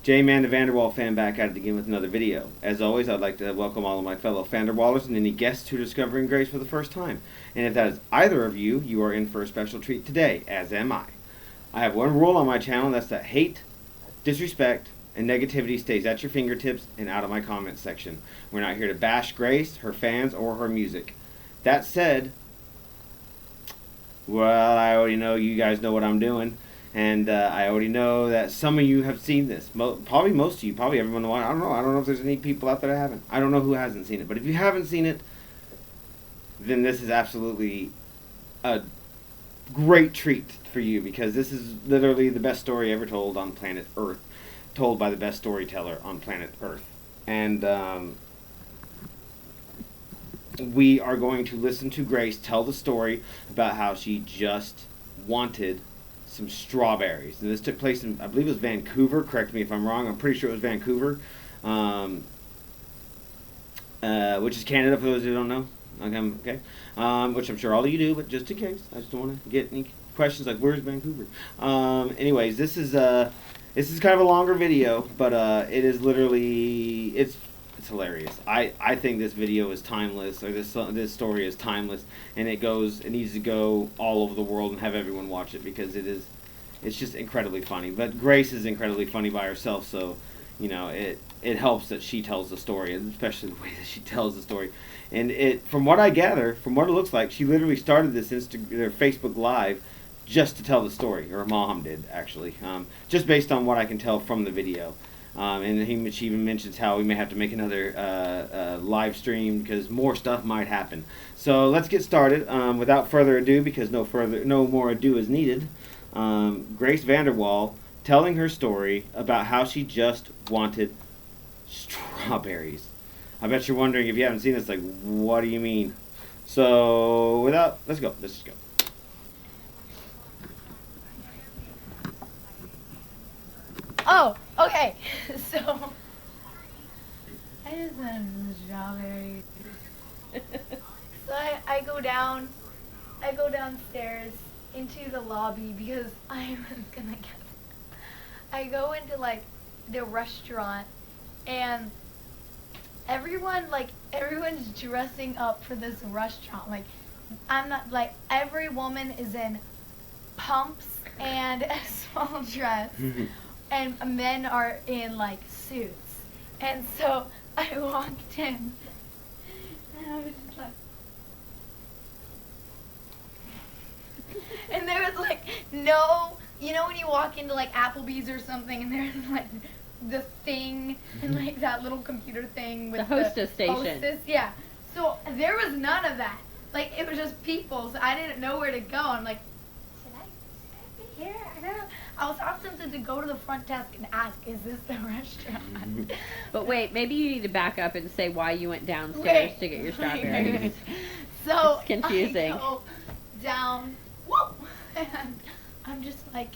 J-Man, the Vanderwaal fan, back at it again with another video. As always, I'd like to welcome all of my fellow Vanderwallers and any guests who are discovering Grace for the first time. And if that is either of you, you are in for a special treat today, as am I. I have one rule on my channel, and that's that hate, disrespect, and negativity stays at your fingertips and out of my comments section. We're not here to bash Grace, her fans, or her music. That said, well, I already know you guys know what I'm doing. And I already know that some of you have seen this. Probably most of you. Probably everyone. I don't know. I don't know if there's any people out there that haven't. I don't know who hasn't seen it. But if you haven't seen it, then this is absolutely a great treat for you, because this is literally the best story ever told on planet Earth, told by the best storyteller on planet Earth. And we are going to listen to Grace tell the story about how she just wanted some strawberries. And this took place in, I believe it was Vancouver. Correct me if I'm wrong. I'm pretty sure it was Vancouver, which is Canada for those who don't know. Okay. Which I'm sure all of you do, but just in case, I just don't want to get any questions like, where's Vancouver? Anyways, this is kind of a longer video, but it is literally, it's hilarious. I think this video is timeless, or this story is timeless, and it needs to go all over the world and have everyone watch it, because it's just incredibly funny. But Grace is incredibly funny by herself, so you know it helps that she tells the story, and especially the way that she tells the story. And from what I gather, from what it looks like, she literally started this Facebook Live just to tell the story, or her mom did actually, just based on what I can tell from the video. And she even mentions how we may have to make another live stream because more stuff might happen. So let's get started. Without further ado, because no more ado is needed. Grace Vanderwaal telling her story about how she just wanted strawberries. I bet you're wondering, if you haven't seen this, like, what do you mean? So let's go. Let's just go. Oh, okay. So I just wanted some strawberries. So I go downstairs into the lobby because I was gonna get it. I go into like the restaurant, and everyone's dressing up for this restaurant. Like, I'm not, like, every woman is in pumps and a small dress. And men are in, like, suits. And so I walked in, and I was just like... And there was, like, no... You know when you walk into, like, Applebee's or something, and there's, like, the thing, and, like, that little computer thing with the hostess station. Hostess, yeah. So there was none of that. Like, it was just people, so I didn't know where to go. I'm like, should I be here? I don't know. I was tempted to go to the front desk and ask, is this the restaurant? But wait, maybe you need to back up and say why you went downstairs to get your strawberries. So it's confusing. I go down, whoa, and I'm just like,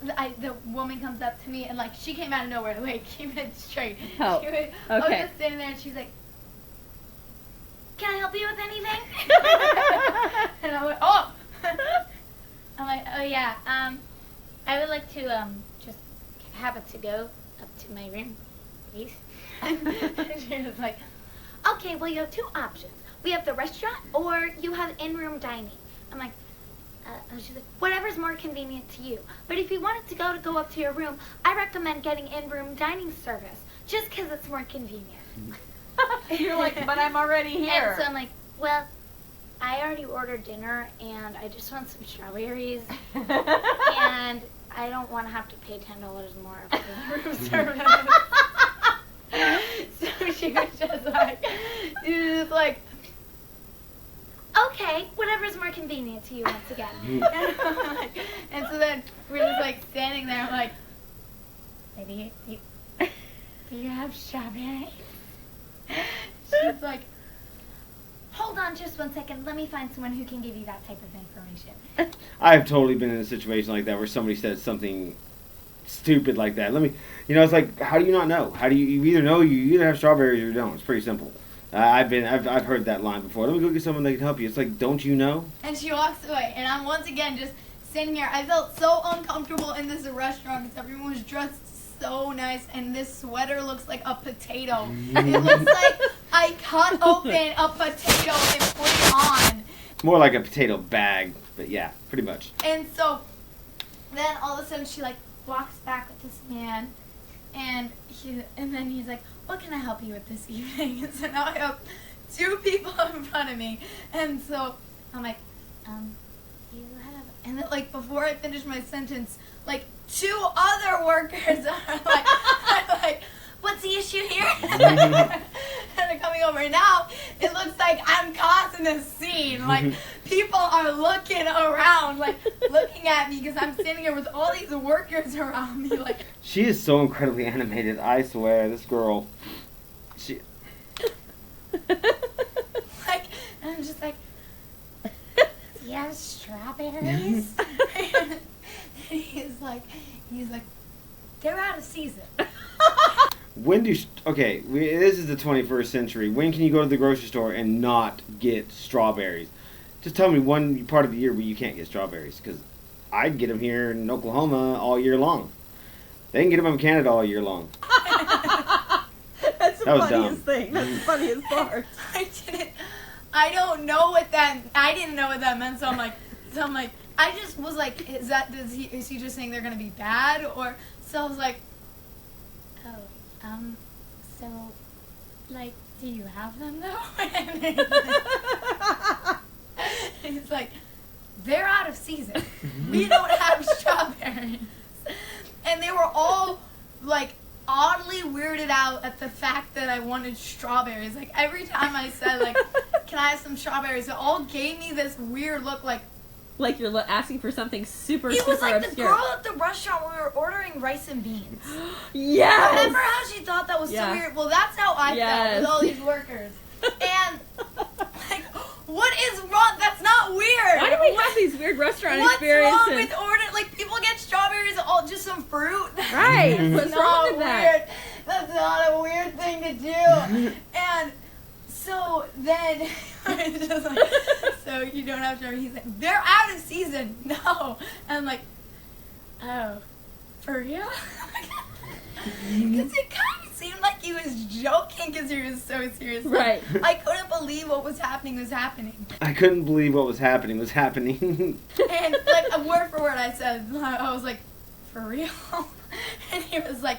the woman comes up to me, and like, she came out of nowhere. Like, keep it straight. Oh, okay. I was just sitting there, and she's like, can I help you with anything? And I went, oh. I'm like, oh yeah, I would like to just have it to go up to my room, please. She was like, okay, well, you have two options. We have the restaurant, or you have in-room dining. I'm like, she's like, whatever's more convenient to you. But if you wanted to go up to your room, I recommend getting in-room dining service, just because it's more convenient. You're like, but I'm already here. And so I'm like, well, I already ordered dinner, and I just want some strawberries, and I don't want to have to pay $10 more for the room service. So she was just like, okay, whatever's more convenient to you once again. And so then we're just like standing there, I'm like, lady, do you have strawberries? She's like, hold on just 1 second. Let me find someone who can give you that type of information. I've totally been in a situation like that where somebody said something stupid like that. It's like, how do you not know? How do you either have strawberries or you don't? It's pretty simple. I've heard that line before. Let me go get someone that can help you. It's like, don't you know? And she walks away, and I'm once again just sitting here. I felt so uncomfortable in this restaurant because everyone was dressed so nice, and this sweater looks like a potato. It looks like I cut open a potato and put it on. More like a potato bag, but yeah, pretty much. And so then all of a sudden she like walks back with this man, and then he's like, what can I help you with this evening? And so now I have two people in front of me, and so I'm like, you have, and then like before I finish my sentence, like two other workers are like, what's the issue here? And they're coming over. Now it looks like I'm causing a scene. Like people are looking around, like looking at me because I'm standing here with all these workers around me. Like She is so incredibly animated. I swear, this girl. She. like, and I'm just like, do you have strawberries? And he's like, they're out of season. When do this is the 21st century. When can you go to the grocery store and not get strawberries? Just tell me one part of the year where you can't get strawberries, because I'd get them here in Oklahoma all year long. They can get them in Canada all year long. That's the That was funniest dumb. thing. That's the funniest part. I didn't know what that meant. So I'm like, I just was like, is he just saying they're gonna be bad, or so I was like, so, like, do you have them though? And he's like, they're out of season. We don't have strawberries. And they were all, like, oddly weirded out at the fact that I wanted strawberries. Like, every time I said, like, can I have some strawberries, it all gave me this weird look, like You're asking for something super, it super was like obscure. the girl at the restaurant when we were ordering rice and beans. Yes! Remember how she thought that was Yeah. so weird? Well, that's how I felt with all these workers. And, like, what is wrong? That's not weird. Why do we have these weird restaurant What's experiences? wrong with ordering? Like, people get strawberries, all just some fruit. Right. That's What's not wrong with weird. that? That's not a weird thing to do. And so then, it's just like, so you don't have strawberries. He's like, they're out of season. No. And I'm like, oh, for real? Because it kind of seemed like he was joking because he was so serious. Like, Right. I couldn't believe what was happening was happening. I couldn't believe what was happening was happening. And like a word for word I said, I was like, for real? And he was like,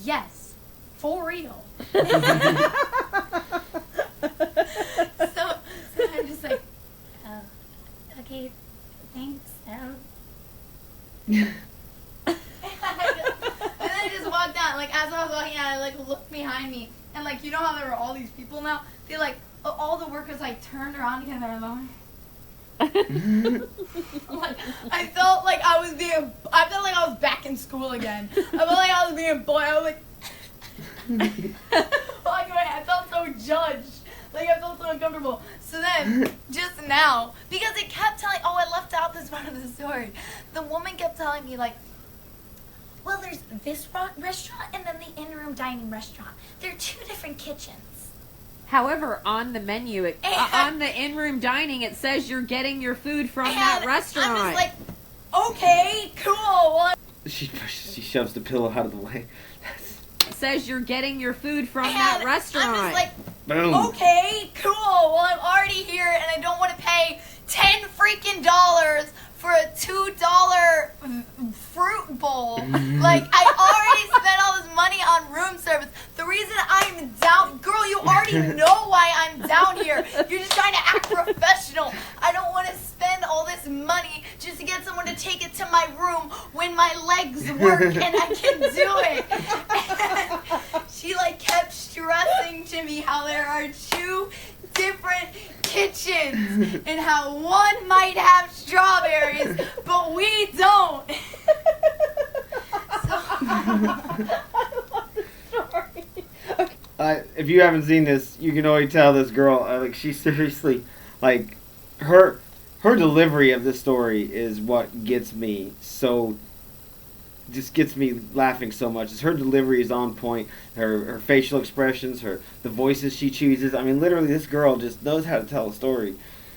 yes, for real. So I'm just like, oh, okay, thanks. And then I just walked out. Like as I was walking out, I like looked behind me, and like you know how there were all these people now. They like all the workers like turned around again. They're like, like, I felt like I was back in school again. I felt like I was being bullied. I was like, walking away. I felt so judged. Like I felt so uncomfortable. So then, just now, because it kept telling, I left out this part of the story. The woman kept telling me like, well, there's this restaurant and then the in-room dining restaurant. They're two different kitchens. However, on the menu, on the in-room dining, it says you're getting your food from that restaurant. I'm just like, okay, cool. Well, She shoves the pillow out of the way. It says you're getting your food from that restaurant. I'm just like, Boom. okay, cool. Well, I'm already here and I don't want to pay $10 freaking for a $2 fruit bowl. Like, I already spent all this money on room service. The reason I'm down, girl, you already know why I'm down here. You're just trying to act professional. I don't want to spend all this money just to get someone to take it to my room when my legs work and I can do it. And she like kept stressing to me how there are two different kitchens and how one might have strawberries but we don't. If you haven't seen this, you can already tell this girl, like, she's seriously, like, her delivery of this story is what gets me so, just gets me laughing so much. Is her delivery is on point, her facial expressions, the voices she chooses. I mean, literally, this girl just knows how to tell a story.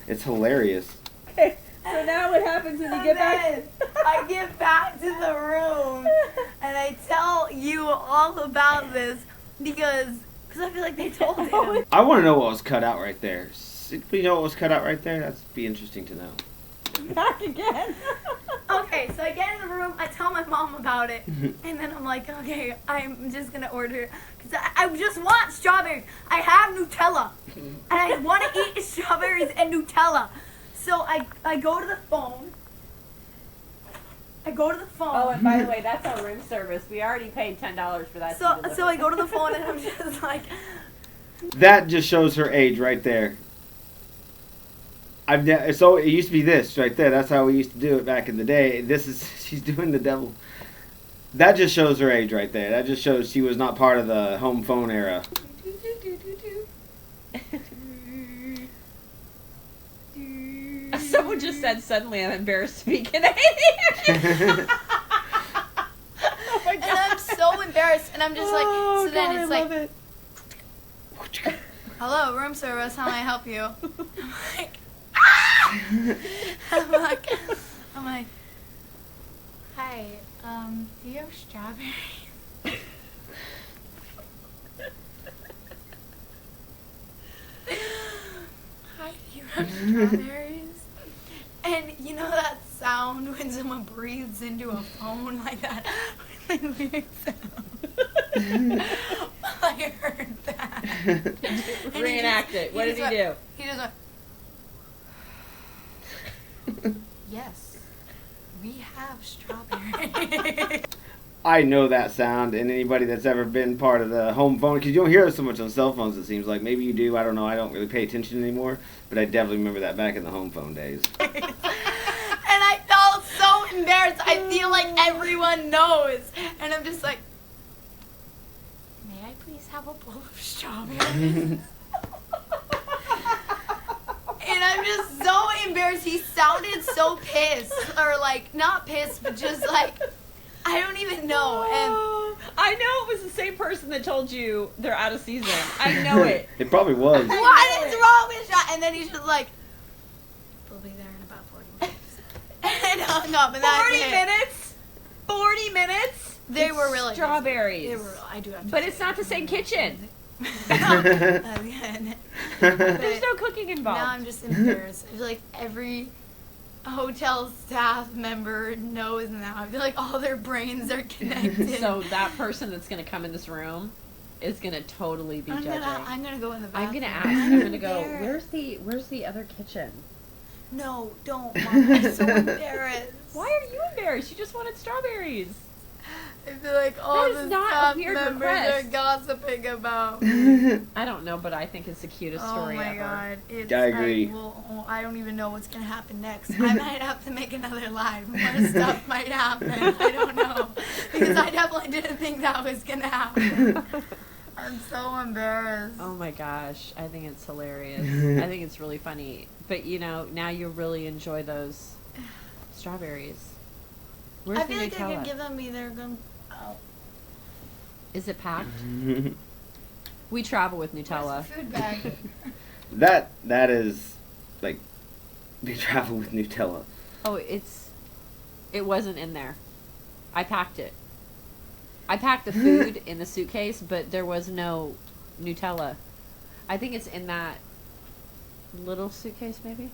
It's hilarious. Okay, So now what happens when you And get back? then I get back to the room and I tell you all about this because I feel like they told him. I want to know what was cut out right there. You know what was cut out right there? That'd be interesting to know. Back again. Okay, so I get in the room, I tell my mom about it, and then I'm like, okay, I'm just gonna order, because I just want strawberries. I have Nutella, and I want to eat strawberries and Nutella. So I go to the phone. Oh, and by the way, that's our room service. We already paid $10 for that. So I go to the phone and I'm just like, That just shows her age right there. So it used to be this right there. That's how we used to do it back in the day. She's doing the devil. That just shows her age right there. That just shows she was not part of the home phone era. Someone just said suddenly I'm embarrassed to be Canadian. Oh my and I'm so embarrassed, and I'm just like, so then it's like, hello, room service, how may I help you? I'm like, I'm like, hi, do you have strawberries? Hi, do you have strawberries? And you know that sound when someone breathes into a phone like that? Really weird sound. I heard that. And Reenact it. What did he do? He just went, yes, we have strawberries. I know that sound, and anybody that's ever been part of the home phone, because you don't hear it so much on cell phones, it seems like. Maybe you do, I don't know, I don't really pay attention anymore, but I definitely remember that back in the home phone days. And I felt so embarrassed. I feel like everyone knows. And I'm just like, may I please have a bowl of strawberries? And I'm just so embarrassed. He sounded so pissed. Or like, not pissed, but just like, I don't even know. And I know it was the same person that told you they're out of season. I know it. It probably was. what is wrong with that? And then he's just like, we'll be there in about 40 minutes. And hung up. And 40 that's it. minutes? 40 minutes? They It's were really good. strawberries. They were, I do have to But say it's not the same kitchen. Again. There's no cooking involved. Now I'm just embarrassed. I feel like every hotel staff member knows now. I feel like all their brains are connected. So that person that's going to come in this room is going to totally be judging. I'm gonna go in the bathroom. I'm gonna ask. I'm gonna go. There. Where's the other kitchen? No, don't, Mom. I'm so embarrassed. Why are you embarrassed? You just wanted strawberries. I feel like all That is the not a staff weird members request. are gossiping about me. I don't know, but I think it's the cutest story Oh my ever. god. It's, I agree. I don't even know what's gonna happen next. I might have to make another live. More stuff might happen. I don't know. Because I definitely didn't think that was gonna happen. I'm so embarrassed. Oh my gosh, I think it's hilarious. I think it's really funny. But you know, now you really enjoy those strawberries. Where's I the feel like I Nutella? could give them either gum. Oh. Is it packed? We travel with Nutella. Where's the food bag? that is like they travel with Nutella. Oh, it wasn't in there. I packed it. I packed the food in the suitcase, but there was no Nutella. I think it's in that little suitcase, maybe.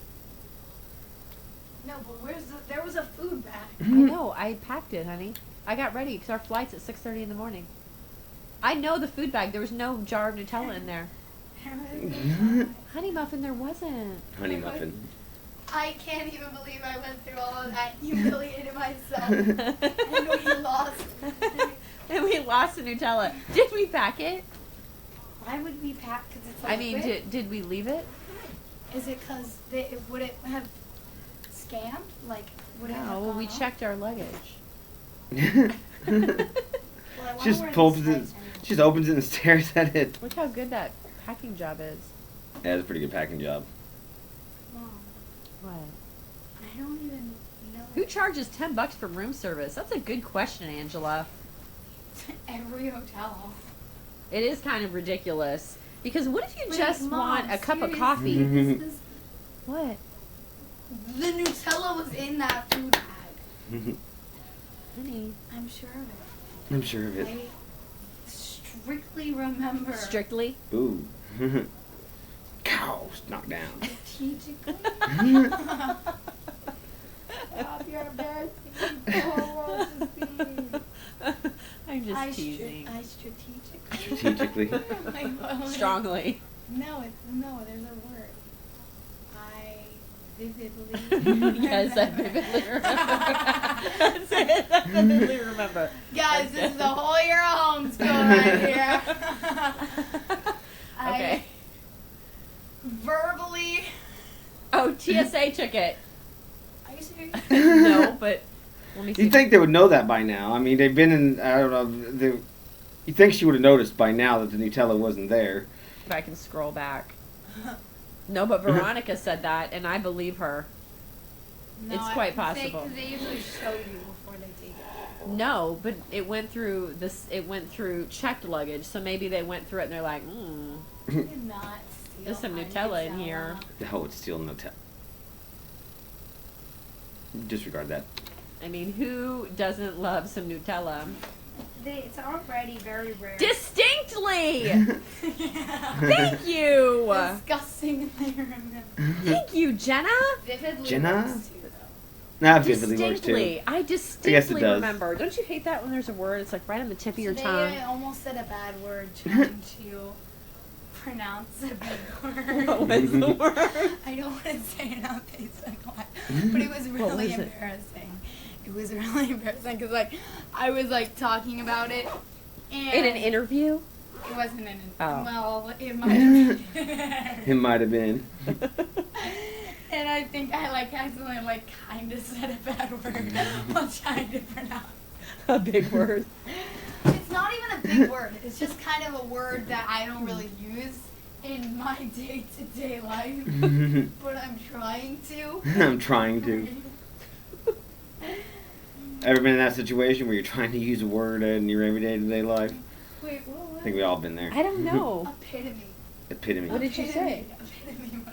No, but there was a food bag. I know. I packed it, honey. I got ready because our flight's at 6:30 in the morning. I know the food bag. There was no jar of Nutella in there. Honey Muffin, there wasn't. Honey muffin. I can't even believe I went through all of that, humiliated myself, and we lost. And we lost the Nutella. Did we pack it? Why would we pack? Because it's I mean, did we leave it? Is it because would it have scammed? Like, would it have No, gone we off? checked our luggage. Well, I wonder Just where opens the it. spice is. She just opens it and stares at it. Look how good that packing job is. Yeah, it's a pretty good packing job. Mom, What? I don't even know. Who charges $10 for room service? That's a good question, Angela. Every hotel. It is kind of ridiculous. Because what if you Wait, just Mom, want a cup of seriously, coffee? Mhm. This is, What? The Nutella was in that food bag. Honey. I'm sure of it. I'm sure of it. I strictly remember. Strictly? Ooh. Cows knocked down. Strategically. Stop, you're embarrassing me. I'm just teasing. I strategically. Strategically. Strongly. No, there's a word. I vividly. Yes, I vividly remember. Guys, this is the whole year of homeschool right here. Okay. I verbally. Oh, TSA took it. Are you serious? No, but let me see. You'd think they would know that by now. I mean, they've been in, I don't know, you'd think she would have noticed by now that the Nutella wasn't there. If I can scroll back. No, but Veronica said that, and I believe her. No, It's quite possible. They usually show you before they take it. No, but it went through this. It went through checked luggage, so maybe they went through it and they're like, I did not steal there's some my Nutella in here. The hell would steal Nutella? Disregard that. I mean, who doesn't love some Nutella? It's already very rare. Distinctly! Yeah. Thank you! Disgustingly remember. Thank you, Jenna! Vividly Jenna? works too, though. Nah, vividly works too. Distinctly. I it distinctly does. remember. Don't you hate that when there's a word, it's like right on the tip of your Today tongue? I almost said a bad word trying to pronounce a big word. What was the word? I don't want to say it on Facebook Live, but it was What really was it? embarrassing. It was really embarrassing because I was talking about it, and In an interview? it wasn't in an Oh. well, it might have It been. might have been. And I think I accidentally kind of said a bad word while trying to pronounce. A big word. It's not even a big word. It's just kind of a word that I don't really use in my day-to-day life, but I'm trying to. I'm trying to. Ever been in that situation where you're trying to use a word in your everyday life? Wait, what I was think we all been there. I don't know. Epitome. Epitome. What did you say? Epitome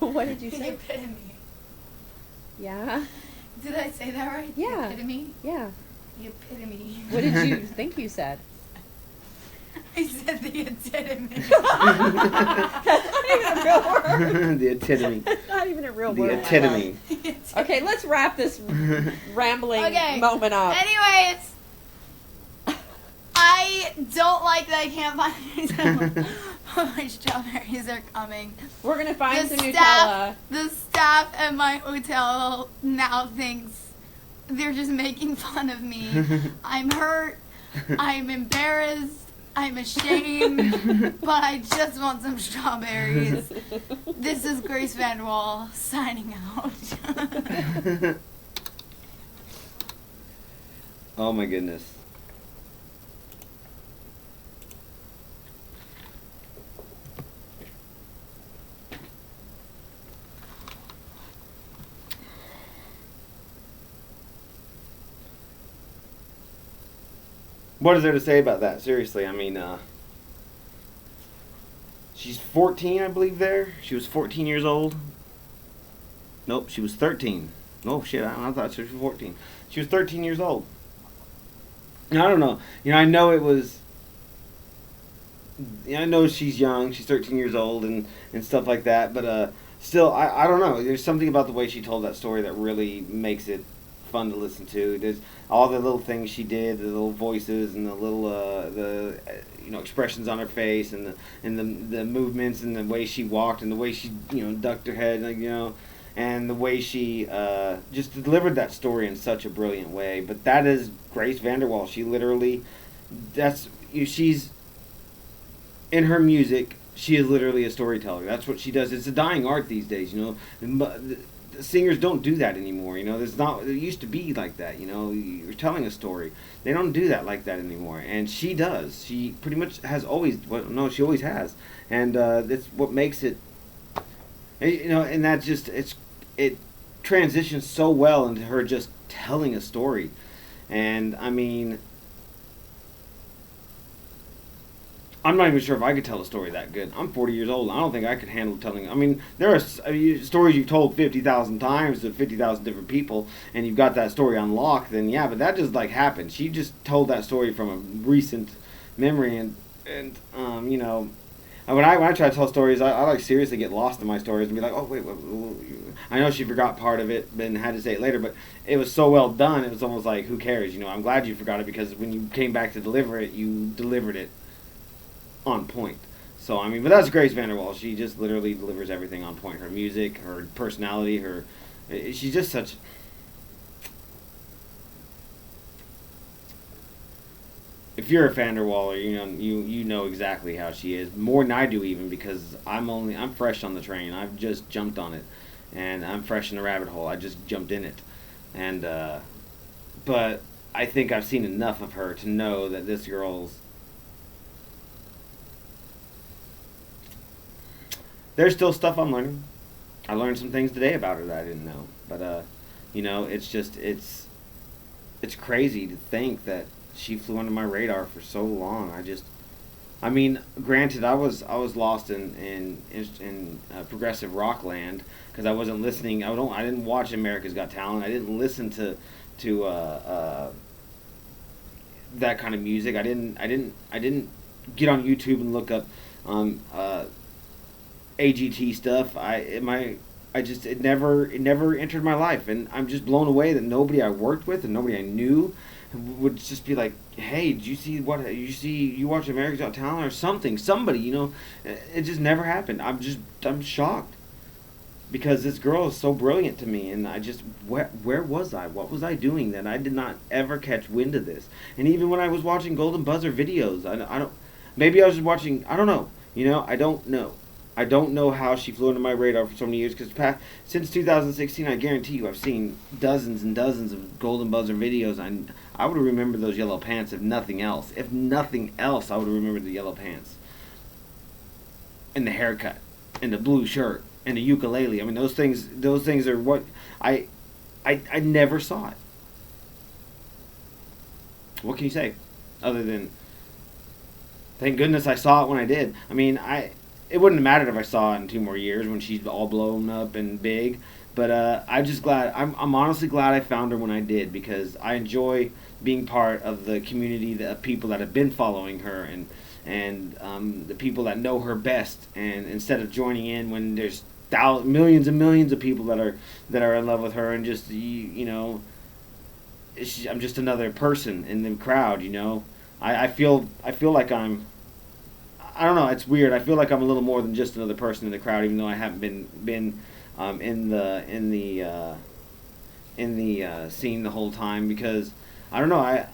was What did you it. say? Epitome. Yeah. Did I say that right? The Yeah. epitome? Yeah. The epitome. What did you think you said? I said the epitome. That's not even a real word. The epitome. That's not even a real The word. epitome. Okay, let's wrap this rambling Okay. moment up. Anyways, I don't like that I can't find my strawberries are coming. We're gonna find The some staff, the staff at my hotel now thinks they're just making fun of me. I'm hurt. I'm embarrassed. I'm ashamed. But I just want some strawberries. This is Grace Vanderwaal signing out. Oh my goodness. What is there to say about that? Seriously, I mean, she's 14, I believe, there. She was 14 years old. Nope, she was 13. Oh, shit, I thought she was 14. She was 13 years old. And I don't know. I know it was... I know she's young. She's 13 years old and stuff like that. But still, I don't know. There's something about the way she told that story that really makes it fun to listen to. There's all the little things she did, the little voices and the little expressions on her face and the movements and the way she walked and the way she ducked her head and the way she just delivered that story in such a brilliant way. But that is Grace Vanderwaal. She literally, she's in her music. She is literally a storyteller. That's what she does. It's a dying art these days. Singers don't do that anymore. There's not. It used to be like that. You're telling a story. They don't do that like that anymore. And she does. She pretty much has always. Well, no, she always has. And that's what makes it. And that just it transitions so well into her just telling a story. And I mean, I'm not even sure if I could tell a story that good. I'm 40 years old. I don't think I could handle telling. I mean, there are stories you've told 50,000 times to 50,000 different people, and you've got that story on lock. Then yeah, but that just like happened. She just told that story from a recent memory, and you know, when I try to tell stories, I like seriously get lost in my stories and be like, oh wait, I know she forgot part of it, but had to say it later. But it was so well done. It was almost like, who cares? You know, I'm glad you forgot it because when you came back to deliver it, you delivered it on point. So I mean, but that's Grace Vanderwaal. She just literally delivers everything on point. Her music, her personality, she's just such. If you're a Vanderwaaler, you know exactly how she is, more than I do even, because I'm fresh on the train. I've just jumped on it, and I'm fresh in the rabbit hole. I just jumped in it, and but I think I've seen enough of her to know that this girl's. There's still stuff I'm learning. I learned some things today about her that I didn't know. But it's just it's crazy to think that she flew under my radar for so long. I mean, granted, I was lost in progressive rock land because I wasn't listening. I didn't watch America's Got Talent. I didn't listen to that kind of music. I didn't get on YouTube and look up AGT stuff. It never entered my life, and I'm just blown away that nobody I worked with and nobody I knew would just be like, hey, did you see you watch America's Got Talent or something, somebody, it just never happened. I'm shocked because this girl is so brilliant to me, and where was I? What was I doing that I did not ever catch wind of this? And even when I was watching Golden Buzzer videos, I don't, maybe I was just watching, I don't know, I don't know. I don't know how she flew under my radar for so many years, because since 2016, I guarantee you I've seen dozens and dozens of Golden Buzzer videos. I would have remembered those yellow pants if nothing else. If nothing else, I would have remembered the yellow pants. And the haircut. And the blue shirt. And the ukulele. I mean, those things are what I never saw it. What can you say? Other than, thank goodness I saw it when I did. I mean, it wouldn't have mattered if I saw it in 2 more years when she's all blown up and big. But I'm just glad. I'm honestly glad I found her when I did, because I enjoy being part of the community of people that have been following her and the people that know her best. And instead of joining in when there's millions and millions of people that are in love with her, and just I'm just another person in the crowd. I feel like I don't know. It's weird. I feel like I'm a little more than just another person in the crowd, even though I haven't been in the scene the whole time, because I don't know.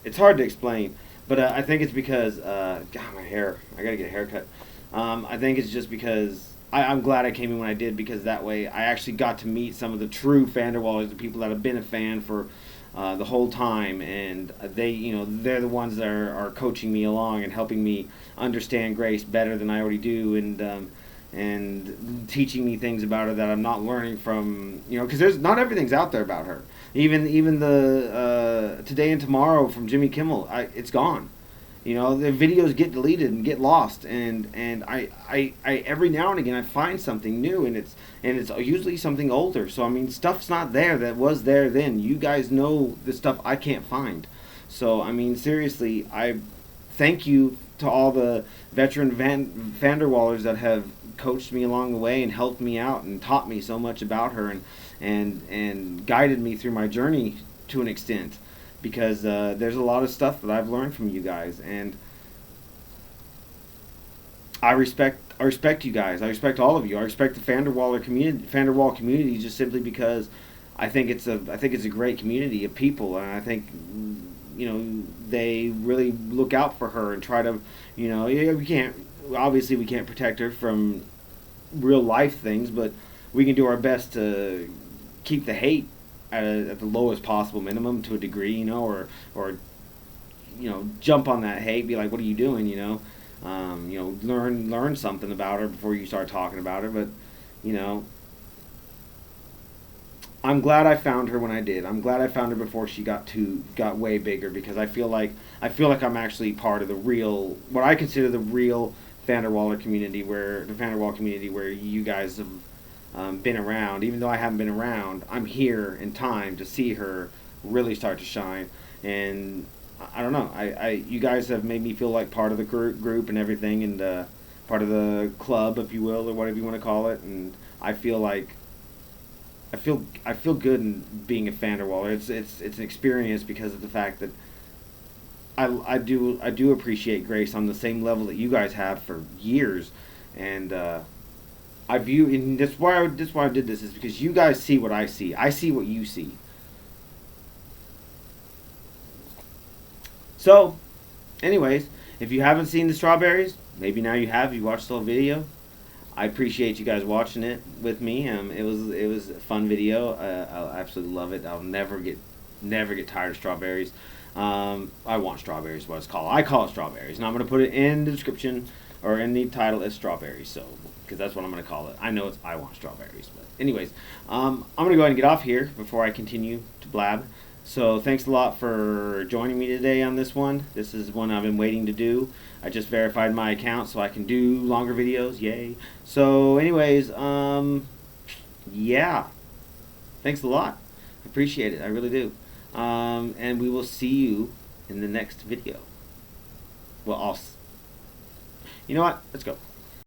It's hard to explain, but I think it's because God, my hair. I gotta get a haircut. I think it's just because I'm glad I came in when I did, because that way I actually got to meet some of the true Vanderwaalers, the people that have been a fan for the whole time, and they're the ones that are coaching me along and helping me understand Grace better than I already do, and teaching me things about her that I'm not learning from, because there's not everything's out there about her. Even the Today and Tomorrow from Jimmy Kimmel, it's gone. The videos get deleted and get lost, and I every now and again I find something new, and it's usually something older. So I mean, stuff's not there that was there then. You guys know the stuff I can't find. So I mean, seriously, I thank you to all the veteran Vanderwaalers that have coached me along the way and helped me out and taught me so much about her and guided me through my journey to an extent. Because there's a lot of stuff that I've learned from you guys, and I respect you guys. I respect all of you. I respect the Vanderwaal community, just simply because I think it's a great community of people, and I think they really look out for her and try to we can't protect her from real life things, but we can do our best to keep the hate at the lowest possible minimum to a degree, or jump on that hate, be like, what are you doing, learn something about her before you start talking about her. But I'm glad I found her when I did. I'm glad I found her before she got way bigger, because I feel like I'm actually part of the real, what I consider the real Vanderwaal community, where you guys have been around. Even though I haven't been around, I'm here in time to see her really start to shine. And I don't know. You guys have made me feel like part of the group and everything, and part of the club, if you will, or whatever you want to call it. And I feel like I feel good in being a Vanderwaller. It's an experience because of the fact that I do appreciate Grace on the same level that you guys have for years, and I view, and that's why I did this, is because you guys see what I see. I see what you see. So, anyways, if you haven't seen the strawberries, maybe now you have. You watched the whole video. I appreciate you guys watching it with me. It was a fun video. I absolutely love it. I'll never get tired of strawberries. I want strawberries. What it's called. I call it strawberries, and I'm gonna put it in the description or in the title as strawberries. So, because that's what I'm gonna call it. I know it's I want strawberries, but anyways, I'm gonna go ahead and get off here before I continue to blab. So thanks a lot for joining me today on this one. This is one I've been waiting to do. I just verified my account so I can do longer videos. Yay. So anyways, yeah. Thanks a lot. Appreciate it. I really do. And we will see you in the next video. Well, you know what? Let's go.